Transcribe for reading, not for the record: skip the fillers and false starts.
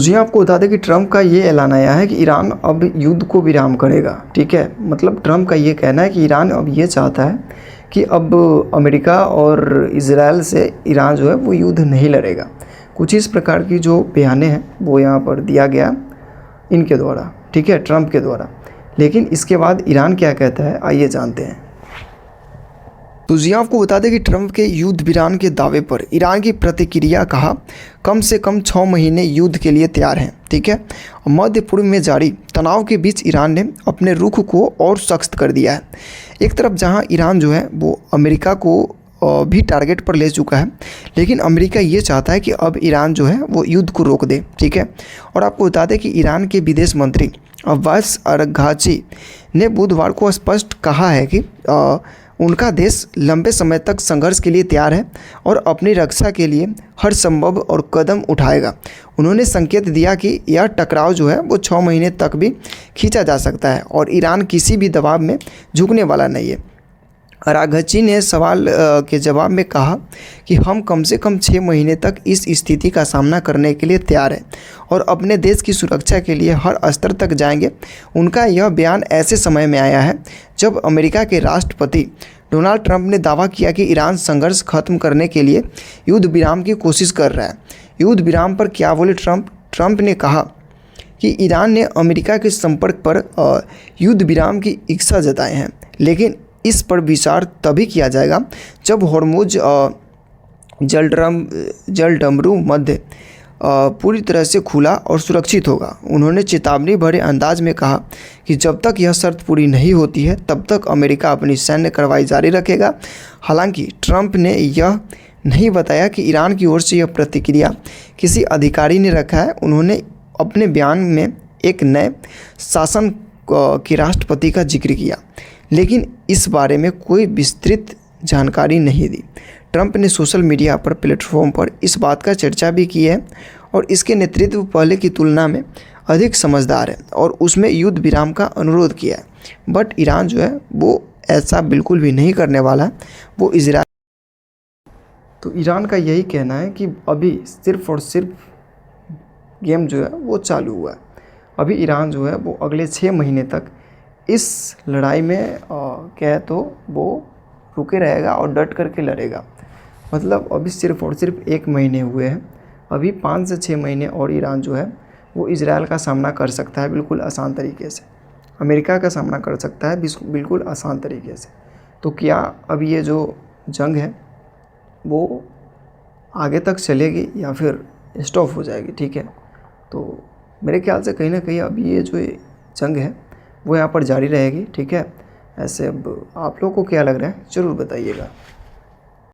जी आपको बता दें कि ट्रंप का ये ऐलान आया है कि ईरान अब युद्ध को विराम करेगा। ठीक है, मतलब ट्रंप का ये कहना है कि ईरान अब ये चाहता है कि अब अमेरिका और इजराइल से ईरान जो है वो युद्ध नहीं लड़ेगा। कुछ इस प्रकार की जो बयाने हैं वो यहाँ पर दिया गया इनके द्वारा, ठीक है, ट्रंप के द्वारा। लेकिन इसके बाद ईरान क्या कहता है आइए जानते हैं। तो जी आपको बता दें कि ट्रंप के युद्ध विराम के दावे पर ईरान की प्रतिक्रिया कहा कम से कम 6 महीने युद्ध के लिए तैयार हैं। ठीक है, मध्य पूर्व में जारी तनाव के बीच ईरान ने अपने रुख को और सख्त कर दिया है। एक तरफ जहां ईरान जो है वो अमेरिका को भी टारगेट पर ले चुका है, लेकिन अमेरिका ये चाहता है कि अब ईरान जो है वो युद्ध को रोक दे। ठीक है, और आपको बता दें कि ईरान के विदेश मंत्री अब्बास अरघाची ने बुधवार को स्पष्ट कहा है कि उनका देश लंबे समय तक संघर्ष के लिए तैयार है और अपनी रक्षा के लिए हर संभव और कदम उठाएगा। उन्होंने संकेत दिया कि यह टकराव जो है वो 6 महीने तक भी खींचा जा सकता है और ईरान किसी भी दबाव में झुकने वाला नहीं है। अराघची ने सवाल के जवाब में कहा कि हम कम से कम 6 महीने तक इस स्थिति का सामना करने के लिए तैयार हैं और अपने देश की सुरक्षा के लिए हर स्तर तक जाएंगे। उनका यह बयान ऐसे समय में आया है जब अमेरिका के राष्ट्रपति डोनाल्ड ट्रंप ने दावा किया कि ईरान संघर्ष खत्म करने के लिए युद्ध विराम की कोशिश कर रहा है। युद्ध विराम पर क्या बोले ट्रंप ने कहा कि ईरान ने अमेरिका के संपर्क पर युद्ध विराम की इच्छा जताए हैं, लेकिन इस पर विचार तभी किया जाएगा जब हॉर्मुज जलडमरू मध्य पूरी तरह से खुला और सुरक्षित होगा। उन्होंने चेतावनी भरे अंदाज में कहा कि जब तक यह शर्त पूरी नहीं होती है तब तक अमेरिका अपनी सैन्य कार्रवाई जारी रखेगा। हालांकि ट्रंप ने यह नहीं बताया कि ईरान की ओर से यह प्रतिक्रिया किसी अधिकारी ने रखा है। उन्होंने अपने बयान में एक नए शासन के राष्ट्रपति का जिक्र किया, लेकिन इस बारे में कोई विस्तृत जानकारी नहीं दी। ट्रंप ने सोशल मीडिया पर प्लेटफॉर्म पर इस बात का चर्चा भी की है और इसके नेतृत्व पहले की तुलना में अधिक समझदार है और उसमें युद्ध विराम का अनुरोध किया है। बट ईरान जो है वो ऐसा बिल्कुल भी नहीं करने वाला है। वो इजराइल, तो ईरान का यही कहना है कि अभी सिर्फ और सिर्फ गेम जो है वो चालू हुआ है। अभी ईरान जो है वो अगले 6 महीने तक इस लड़ाई में क्या है तो वो रुके रहेगा और डट करके लड़ेगा। मतलब अभी सिर्फ और सिर्फ 1 महीने हुए हैं। अभी 5 से 6 महीने और ईरान जो है वो इजराइल का सामना कर सकता है बिल्कुल आसान तरीके से, अमेरिका का सामना कर सकता है बिल्कुल आसान तरीके से। तो क्या अब ये जो जंग है वो आगे तक चलेगी या फिर स्टॉप हो जाएगी? ठीक है, तो मेरे ख्याल से कहीं ना कहीं अब ये जो जंग है वो यहाँ पर जारी रहेगी। ठीक है, ऐसे अब आप लोगों को क्या लग रहा है ज़रूर बताइएगा।